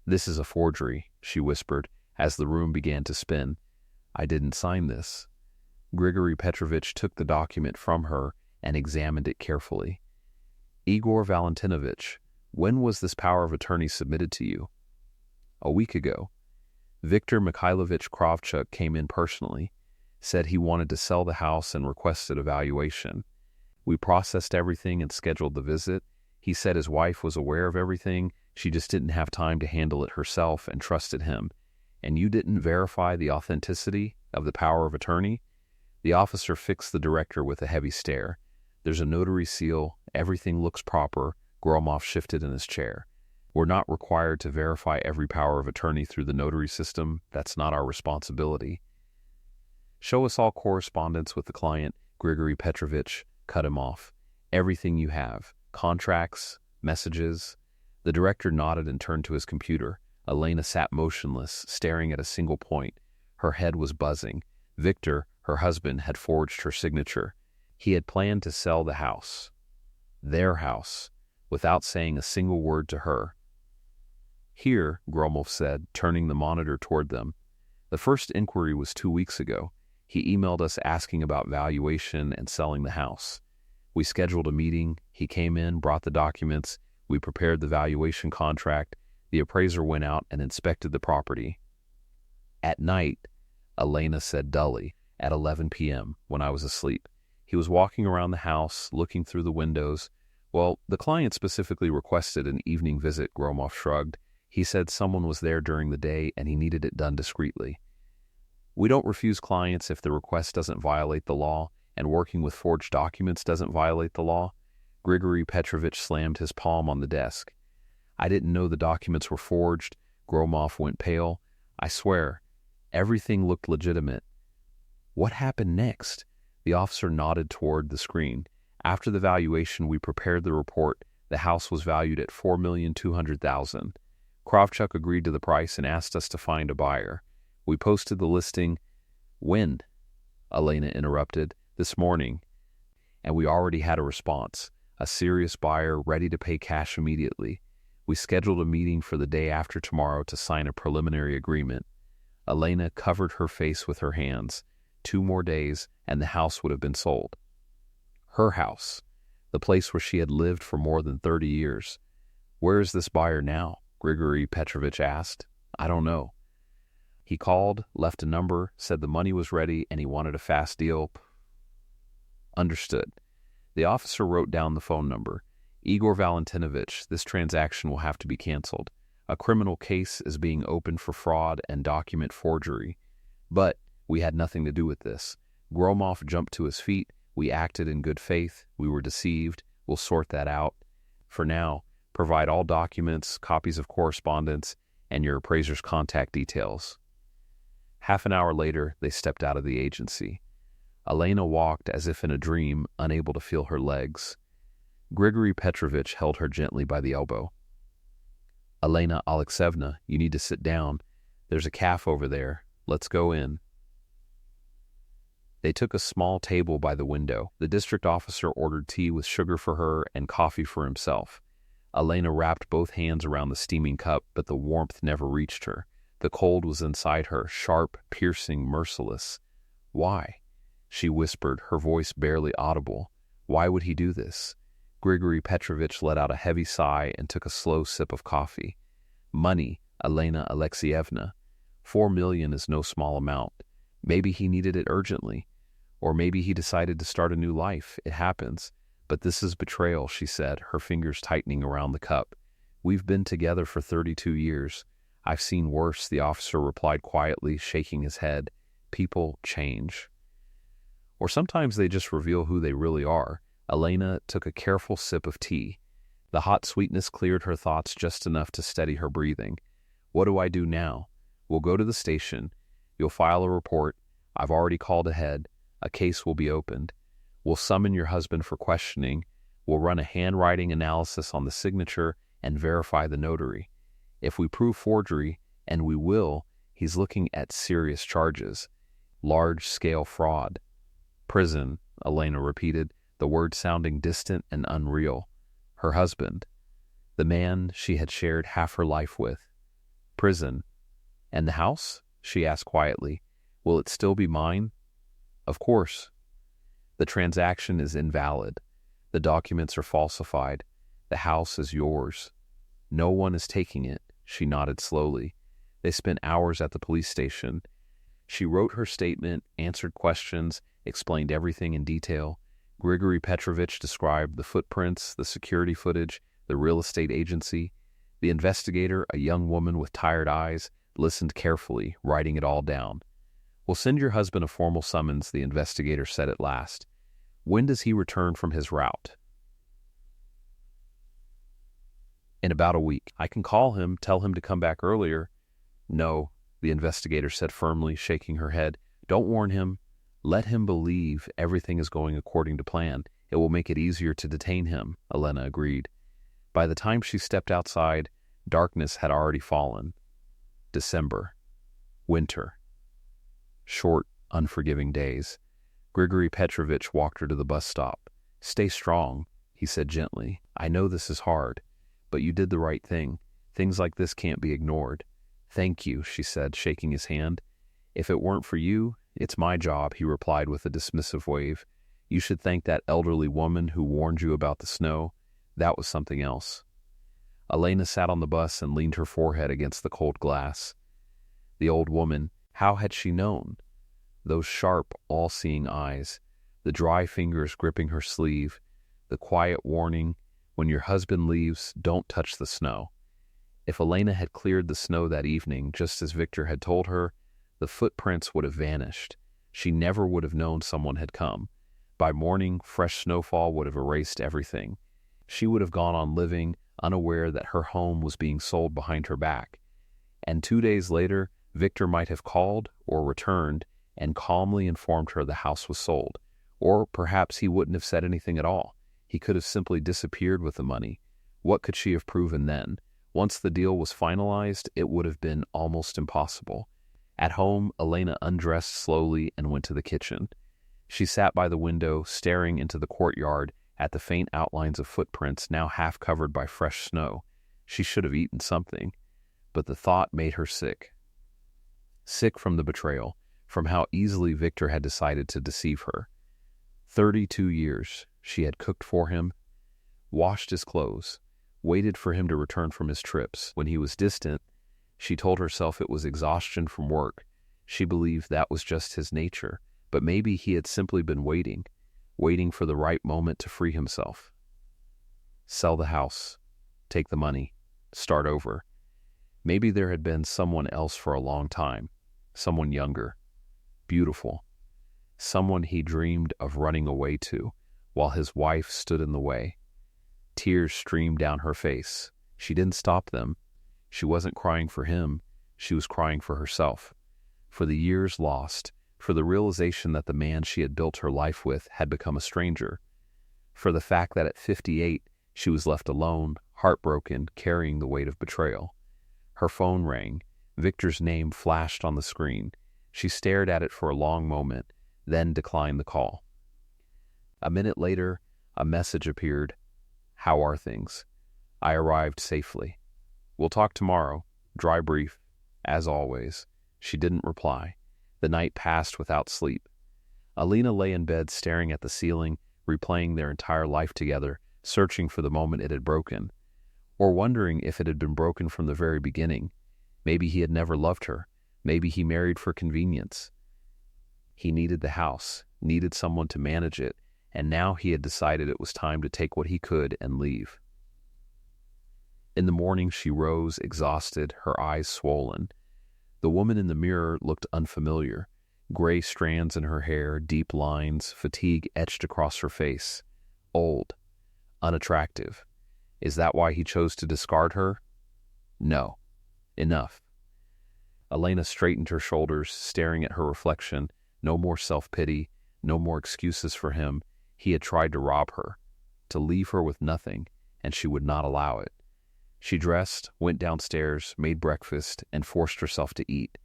This is a forgery, she whispered, as the room began to spin. I didn't sign this. Grigory Petrovich took the document from her and examined it carefully. Igor Valentinovich, when was this power of attorney submitted to you? A week ago. Viktor Mikhailovich Kravchuk came in personally, said he wanted to sell the house and requested a valuation. We processed everything and scheduled the visit. He said his wife was aware of everything, she just didn't have time to handle it herself and trusted him. And you didn't verify the authenticity of the power of attorney? The officer fixed the director with a heavy stare. There's a notary seal, everything looks proper. Gromov shifted in his chair. We're not required to verify every power of attorney through the notary system. That's not our responsibility. Show us all correspondence with the client. Grigory Petrovich cut him off. Everything you have. Contracts, messages. The director nodded and turned to his computer. Elena sat motionless, staring at a single point. Her head was buzzing. Victor, her husband, had forged her signature. He had planned to sell the house. Their house, without saying a single word to her. Here, Gromov said, turning the monitor toward them. The first inquiry was 2 weeks ago. He emailed us asking about valuation and selling the house. We scheduled a meeting. He came in, brought the documents. We prepared the valuation contract. The appraiser went out and inspected the property. At night, Elena said dully, at 11 p.m., when I was asleep. He was walking around the house, looking through the windows. Well, the client specifically requested an evening visit, Gromov shrugged. He said someone was there during the day and he needed it done discreetly. We don't refuse clients if the request doesn't violate the law, and working with forged documents doesn't violate the law. Grigory Petrovich slammed his palm on the desk. I didn't know the documents were forged. Gromov went pale. I swear, everything looked legitimate. What happened next? The officer nodded toward the screen. After the valuation, we prepared the report. The house was valued at $4,200,000. Kravchuk agreed to the price and asked us to find a buyer. We posted the listing. When? Elena interrupted. This morning. And we already had a response. A serious buyer ready to pay cash immediately. We scheduled a meeting for the day after tomorrow to sign a preliminary agreement. Elena covered her face with her hands. 2 more days, and the house would have been sold. Her house, the place where she had lived for more than 30 years. Where is this buyer now? Grigory Petrovich asked. I don't know. He called, left a number, said the money was ready, and he wanted a fast deal. Understood. The officer wrote down the phone number. Igor Valentinovich, this transaction will have to be canceled. A criminal case is being opened for fraud and document forgery. But we had nothing to do with this. Gromov jumped to his feet. We acted in good faith. We were deceived. We'll sort that out. For now, provide all documents, copies of correspondence, and your appraiser's contact details. Half an hour later, they stepped out of the agency. Elena walked as if in a dream, unable to feel her legs. Grigory Petrovich held her gently by the elbow. Elena Alexeyevna, you need to sit down. There's a cafe over there. Let's go in. They took a small table by the window. The district officer ordered tea with sugar for her and coffee for himself. Elena wrapped both hands around the steaming cup, but the warmth never reached her. The cold was inside her, sharp, piercing, merciless. Why? She whispered, her voice barely audible. Why would he do this? Grigory Petrovich let out a heavy sigh and took a slow sip of coffee. Money, Elena Alexeyevna. $4 million is no small amount. Maybe he needed it urgently. Or maybe he decided to start a new life. It happens. But this is betrayal, she said, her fingers tightening around the cup. We've been together for 32 years. I've seen worse, the officer replied quietly, shaking his head. People change. Or sometimes they just reveal who they really are. Elena took a careful sip of tea. The hot sweetness cleared her thoughts just enough to steady her breathing. What do I do now? We'll go to the station. You'll file a report. I've already called ahead. A case will be opened. We'll summon your husband for questioning. We'll run a handwriting analysis on the signature and verify the notary. If we prove forgery, and we will, he's looking at serious charges. Large-scale fraud. Prison, Elena repeated, the word sounding distant and unreal. Her husband, the man she had shared half her life with. Prison. And the house? She asked quietly. Will it still be mine? Of course. The transaction is invalid. The documents are falsified. The house is yours. No one is taking it, she nodded slowly. They spent hours at the police station. She wrote her statement, answered questions, explained everything in detail. Grigory Petrovich described the footprints, the security footage, the real estate agency. The investigator, a young woman with tired eyes, listened carefully, writing it all down. We'll send your husband a formal summons, the investigator said at last. When does he return from his route? In about a week. I can call him, tell him to come back earlier. No, the investigator said firmly, shaking her head. Don't warn him. Let him believe everything is going according to plan. It will make it easier to detain him, Elena agreed. By the time she stepped outside, darkness had already fallen. December. Winter. Short, unforgiving days. Grigory Petrovich walked her to the bus stop. Stay strong, he said gently. I know this is hard, but you did the right thing. Things like this can't be ignored. Thank you, she said, shaking his hand. If it weren't for you, it's my job, he replied with a dismissive wave. You should thank that elderly woman who warned you about the snow. That was something else. Elena sat on the bus and leaned her forehead against the cold glass. The old woman, how had she known? Those sharp, all-seeing eyes, the dry fingers gripping her sleeve, the quiet warning, when your husband leaves, don't touch the snow. If Elena had cleared the snow that evening, just as Victor had told her, the footprints would have vanished. She never would have known someone had come. By morning, fresh snowfall would have erased everything. She would have gone on living, unaware that her home was being sold behind her back. And 2 days later, Victor might have called or returned and calmly informed her the house was sold. Or perhaps he wouldn't have said anything at all. He could have simply disappeared with the money. What could she have proven then? Once the deal was finalized, it would have been almost impossible. At home, Elena undressed slowly and went to the kitchen. She sat by the window, staring into the courtyard at the faint outlines of footprints now half covered by fresh snow. She should have eaten something, but the thought made her sick. Sick from the betrayal, from how easily Victor had decided to deceive her. 32 years she had cooked for him, washed his clothes, waited for him to return from his trips. When he was distant, she told herself it was exhaustion from work. She believed that was just his nature, but maybe he had simply been waiting for the right moment to free himself. Sell the house, take the money, start over. Maybe there had been someone else for a long time, someone younger, beautiful, someone he dreamed of running away to, while his wife stood in the way. Tears streamed down her face. She didn't stop them. She wasn't crying for him. She was crying for herself, for the years lost, for the realization that the man she had built her life with had become a stranger, for the fact that at 58 she was left alone, heartbroken, carrying the weight of betrayal. Her phone rang. Victor's name flashed on the screen. She stared at it for a long moment, then declined the call. A minute later, a message appeared. How are things? I arrived safely. We'll talk tomorrow. Dry brief. As always. She didn't reply. The night passed without sleep. Elena lay in bed staring at the ceiling, replaying their entire life together, searching for the moment it had broken, or wondering if it had been broken from the very beginning. Maybe he had never loved her. Maybe he married for convenience. He needed the house, needed someone to manage it, and now he had decided it was time to take what he could and leave. In the morning, she rose, exhausted, her eyes swollen. The woman in the mirror looked unfamiliar. Gray strands in her hair, deep lines, fatigue etched across her face. Old. Unattractive. Is that why he chose to discard her? No. Enough. Elena straightened her shoulders, staring at her reflection. No more self-pity, no more excuses for him. He had tried to rob her, to leave her with nothing, and she would not allow it. She dressed, went downstairs, made breakfast, and forced herself to eat.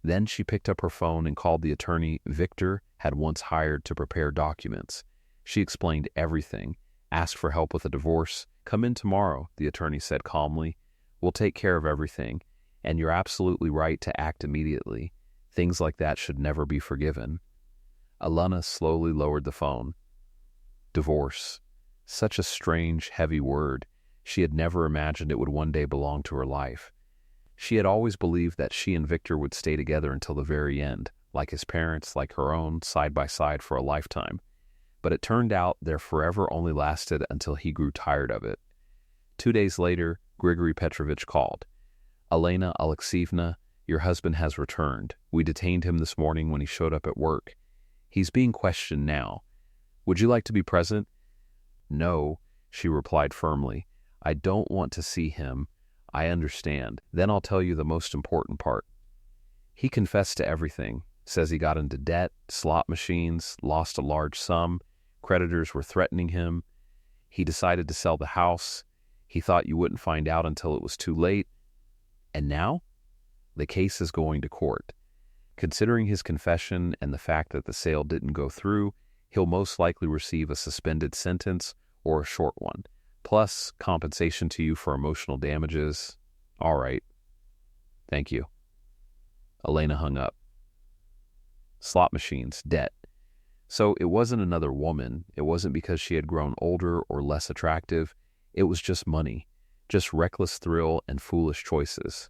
Then she picked up her phone and called the attorney Victor had once hired to prepare documents. She explained everything, asked for help with a divorce. "Come in tomorrow," the attorney said calmly. "We'll take care of everything, and you're absolutely right to act immediately. Things like that should never be forgiven." Alana slowly lowered the phone. Divorce. Such a strange, heavy word. She had never imagined it would one day belong to her life. She had always believed that she and Victor would stay together until the very end, like his parents, like her own, side by side for a lifetime. But it turned out their forever only lasted until he grew tired of it. 2 days later, Grigory Petrovich called. "Elena Alexeyevna, your husband has returned. We detained him this morning when he showed up at work. He's being questioned now. Would you like to be present?" "No," she replied firmly. "I don't want to see him. I understand. Then I'll tell you the most important part. He confessed to everything. Says he got into debt, slot machines, lost a large sum. Creditors were threatening him. He decided to sell the house. He thought you wouldn't find out until it was too late. And now? The case is going to court. Considering his confession and the fact that the sale didn't go through, he'll most likely receive a suspended sentence or a short one, plus compensation to you for emotional damages. All right. Thank you." Elena hung up. Slot machines, debt. So it wasn't another woman. It wasn't because she had grown older or less attractive. It was just money, just reckless thrill and foolish choices.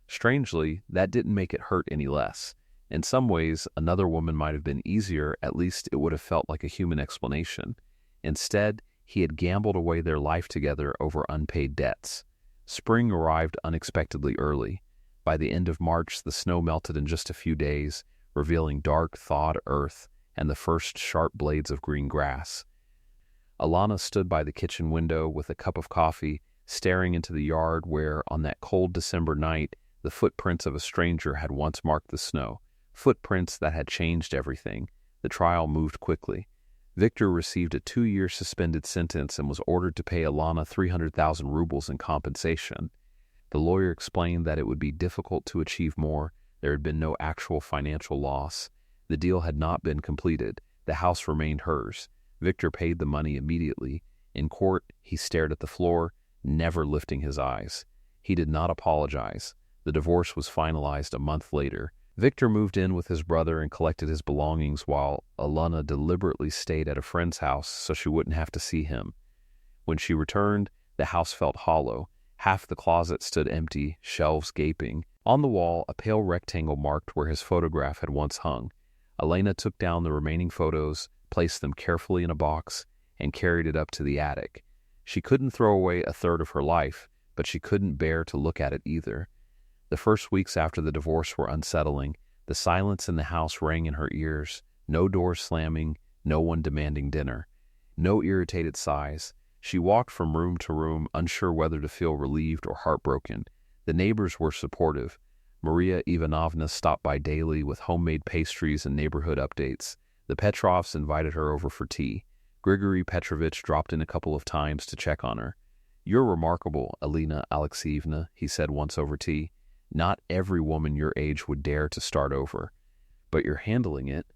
Strangely, that didn't make it hurt any less. In some ways, another woman might have been easier. At least it would have felt like a human explanation. Instead, he had gambled away their life together over unpaid debts. Spring arrived unexpectedly early. By the end of March, the snow melted in just a few days, revealing dark, thawed earth and the first sharp blades of green grass. Alana stood by the kitchen window with a cup of coffee, staring into the yard where, on that cold December night, the footprints of a stranger had once marked the snow, footprints that had changed everything. The trial moved quickly. Victor received a 2-year suspended sentence and was ordered to pay Alana 300,000 rubles in compensation. The lawyer explained that it would be difficult to achieve more. There had been no actual financial loss. The deal had not been completed. The house remained hers. Victor paid the money immediately. In court, he stared at the floor, never lifting his eyes. He did not apologize. The divorce was finalized a month later. Victor moved in with his brother and collected his belongings while Alana deliberately stayed at a friend's house so she wouldn't have to see him. When she returned, the house felt hollow. Half the closet stood empty, shelves gaping. On the wall, a pale rectangle marked where his photograph had once hung. Elena took down the remaining photos, placed them carefully in a box, and carried it up to the attic. She couldn't throw away a third of her life, but she couldn't bear to look at it either. The first weeks after the divorce were unsettling. The silence in the house rang in her ears. No doors slamming, no one demanding dinner. No irritated sighs. She walked from room to room, unsure whether to feel relieved or heartbroken. The neighbors were supportive. Maria Ivanovna stopped by daily with homemade pastries and neighborhood updates. The Petrovs invited her over for tea. Grigory Petrovich dropped in a couple of times to check on her. "You're remarkable, Elena Alexeyevna," he said once over tea. "Not every woman your age would dare to start over. But you're handling it.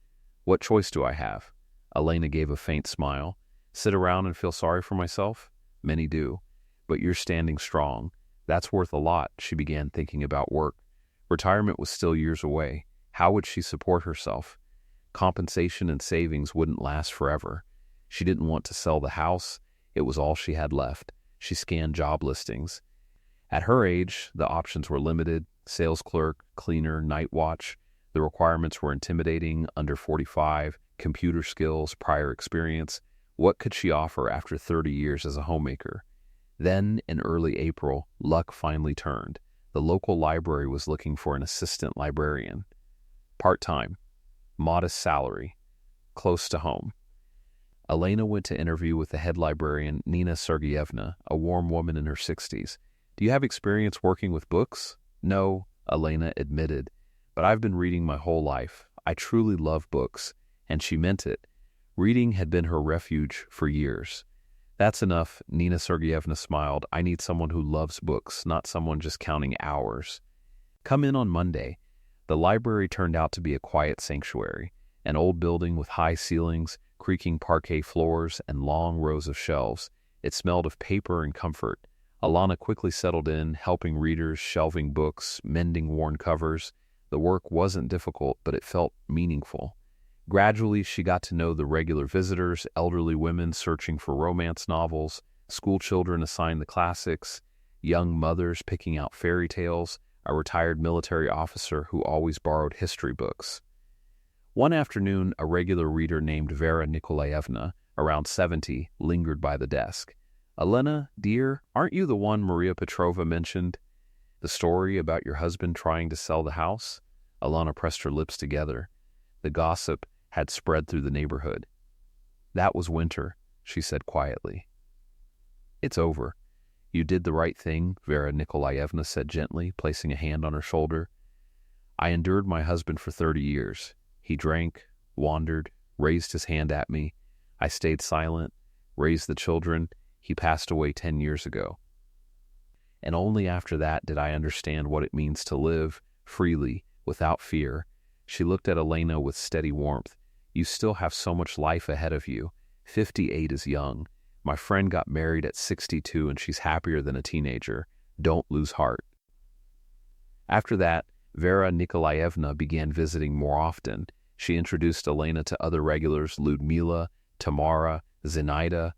What choice do I have?" Elena gave a faint smile. "Sit around and feel sorry for myself? Many do. But you're standing strong. That's worth a lot." She began thinking about work. Retirement was still years away. How would she support herself? Compensation and savings wouldn't last forever. She didn't want to sell the house. It was all she had left. She scanned job listings. At her age, the options were limited. Sales clerk, cleaner, night watch. The requirements were intimidating, under 45, computer skills, prior experience. What could she offer after 30 years as a homemaker? Then, in early April, luck finally turned. The local library was looking for an assistant librarian. Part-time, modest salary, close to home. Elena went to interview with the head librarian, Nina Sergeyevna, a warm woman in her 60s. "Do you have experience working with books?" "No," Elena admitted, "but I've been reading my whole life. I truly love books." And she meant it. Reading had been her refuge for years. "That's enough," Nina Sergeyevna smiled. "I need someone who loves books, not someone just counting hours." "Come in on Monday." The library turned out to be a quiet sanctuary, an old building with high ceilings, creaking parquet floors, and long rows of shelves. It smelled of paper and comfort. Alana quickly settled in, helping readers, shelving books, mending worn covers. The work wasn't difficult, but it felt meaningful. Gradually, she got to know the regular visitors, elderly women searching for romance novels, school children assigned the classics, young mothers picking out fairy tales, a retired military officer who always borrowed history books. One afternoon, a regular reader named Vera Nikolaevna, around 70, lingered by the desk. "Elena, dear, aren't you the one Maria Petrova mentioned? The story about your husband trying to sell the house?" Elena pressed her lips together. The gossip had spread through the neighborhood. "That was winter," she said quietly. "It's over. You did the right thing," Vera Nikolaevna said gently, placing a hand on her shoulder. "I endured my husband for 30 years. He drank, wandered, raised his hand at me. I stayed silent, raised the children. He passed away 10 years ago. And only after that did I understand what it means to live freely, without fear." She looked at Elena with steady warmth. "You still have so much life ahead of you. 58 is young. My friend got married at 62 and she's happier than a teenager. Don't lose heart." After that, Vera Nikolaevna began visiting more often. She introduced Elena to other regulars, Ludmila, Tamara, Zenaida,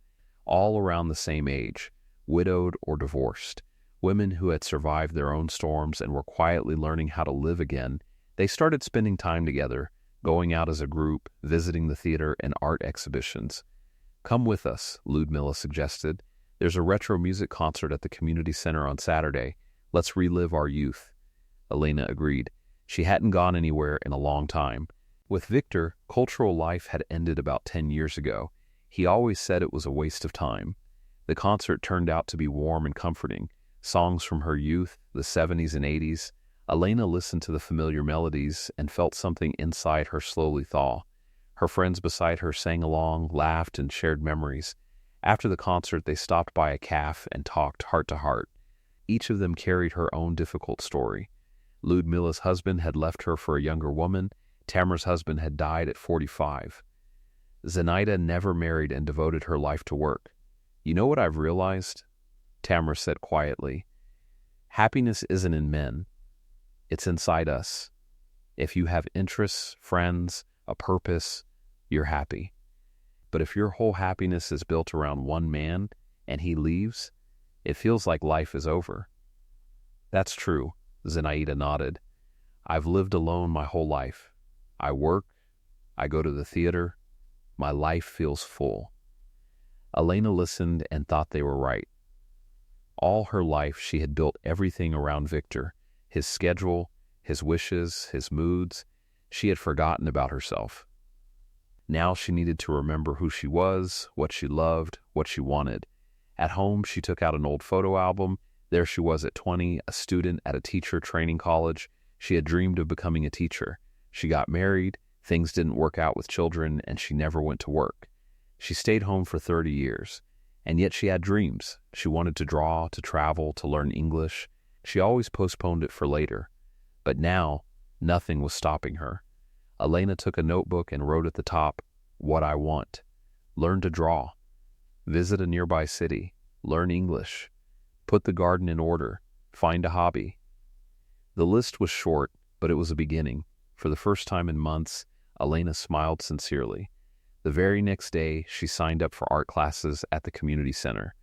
all around the same age, widowed or divorced, women who had survived their own storms and were quietly learning how to live again. They started spending time together, going out as a group, visiting the theater and art exhibitions. "Come with us," Ludmila suggested. "There's a retro music concert at the community center on Saturday. Let's relive our youth." Elena agreed. She hadn't gone anywhere in a long time. With Victor, cultural life had ended about 10 years ago. He always said it was a waste of time. The concert turned out to be warm and comforting. Songs from her youth, the 70s and 80s. Elena listened to the familiar melodies and felt something inside her slowly thaw. Her friends beside her sang along, laughed, and shared memories. After the concert, they stopped by a cafe and talked heart to heart. Each of them carried her own difficult story. Ludmila's husband had left her for a younger woman. Tamara's husband had died at 45. Zenaida never married and devoted her life to work. "You know what I've realized?" Tamara said quietly. "Happiness isn't in men. It's inside us. If you have interests, friends, a purpose, you're happy. But if your whole happiness is built around one man and he leaves, it feels like life is over." "That's true," Zenaida nodded. "I've lived alone my whole life. I work, I go to the theater, my life feels full." Elena listened and thought they were right. All her life she had built everything around Victor, his schedule, his wishes, his moods. She had forgotten about herself. Now she needed to remember who she was, what she loved, what she wanted. At home, she took out an old photo album. There she was at 20, a student at a teacher training college. She had dreamed of becoming a teacher. She got married, things didn't work out with children, and she never went to work. She stayed home for 30 years. And yet she had dreams. She wanted to draw, to travel, to learn English. She always postponed it for later. But now, nothing was stopping her. Elena took a notebook and wrote at the top, "What I want." Learn to draw. Visit a nearby city. Learn English. Put the garden in order. Find a hobby. The list was short, but it was a beginning. For the first time in months, Elena smiled sincerely. The very next day, she signed up for art classes at the community center.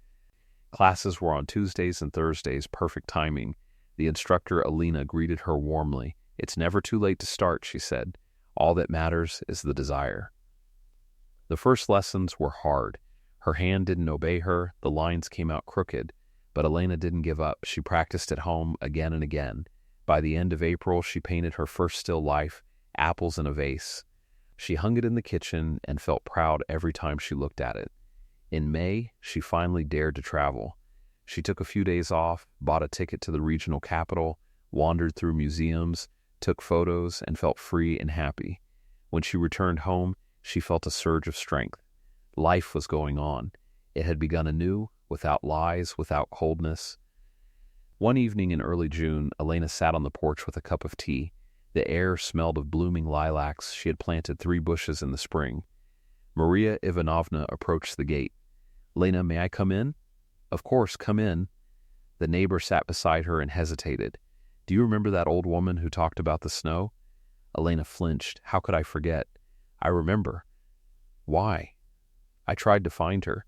Classes were on Tuesdays and Thursdays, perfect timing. The instructor, Alina, greeted her warmly. "It's never too late to start," she said. "All that matters is the desire." The first lessons were hard. Her hand didn't obey her, the lines came out crooked. But Elena didn't give up. She practiced at home again and again. By the end of April, she painted her first still life, apples in a vase. She hung it in the kitchen and felt proud every time she looked at it. In May, she finally dared to travel. She took a few days off, bought a ticket to the regional capital, wandered through museums, took photos, and felt free and happy. When she returned home, she felt a surge of strength. Life was going on. It had begun anew, without lies, without coldness. One evening in early June, Elena sat on the porch with a cup of tea. The air smelled of blooming lilacs. She had planted 3 bushes in the spring. Maria Ivanovna approached the gate. "Lena, may I come in?" "Of course, come in." The neighbor sat beside her and hesitated. "Do you remember that old woman who talked about the snow?" Elena flinched. "How could I forget?" "I remember." "Why?" "I tried to find her.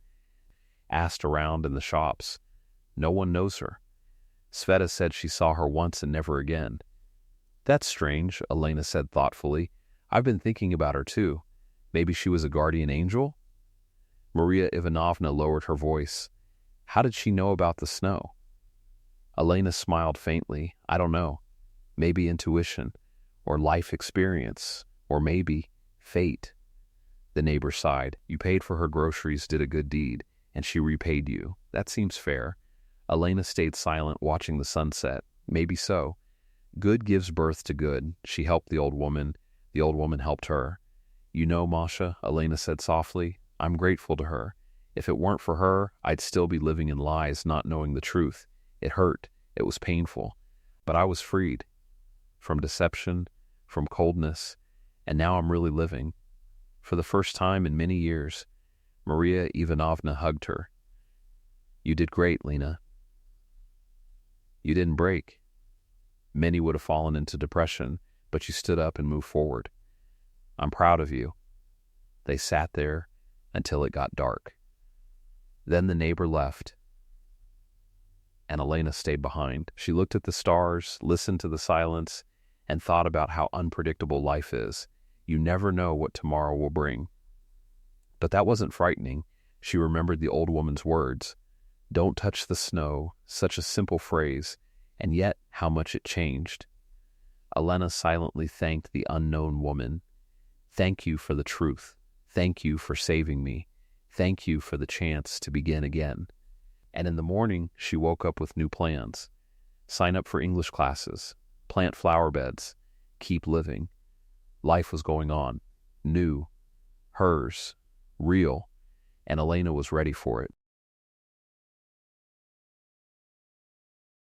Asked around in the shops. No one knows her. Sveta said she saw her once and never again." "That's strange," Elena said thoughtfully. "I've been thinking about her too. Maybe she was a guardian angel?" Maria Ivanovna lowered her voice. "How did she know about the snow?" Elena smiled faintly. "I don't know. Maybe intuition, or life experience, or maybe fate." The neighbor sighed. "You paid for her groceries, did a good deed, and she repaid you. That seems fair." Elena stayed silent, watching the sunset. Maybe so. Good gives birth to good. She helped the old woman. The old woman helped her. "You know, Masha," Elena said softly, "I'm grateful to her. If it weren't for her, I'd still be living in lies, not knowing the truth. It hurt. It was painful. But I was freed. From deception, from coldness, and now I'm really living. For the first time in many years." Maria Ivanovna hugged her. "You did great, Lena. You didn't break. Many would have fallen into depression, but you stood up and moved forward. I'm proud of you." They sat there until it got dark. Then the neighbor left, and Elena stayed behind. She looked at the stars, listened to the silence, and thought about how unpredictable life is. You never know what tomorrow will bring. But that wasn't frightening. She remembered the old woman's words. "Don't touch the snow," such a simple phrase, and yet how much it changed. Elena silently thanked the unknown woman. "Thank you for the truth. Thank you for saving me. Thank you for the chance to begin again." And in the morning, she woke up with new plans. Sign up for English classes, plant flower beds, keep living. Life was going on, new, hers, real, and Elena was ready for it.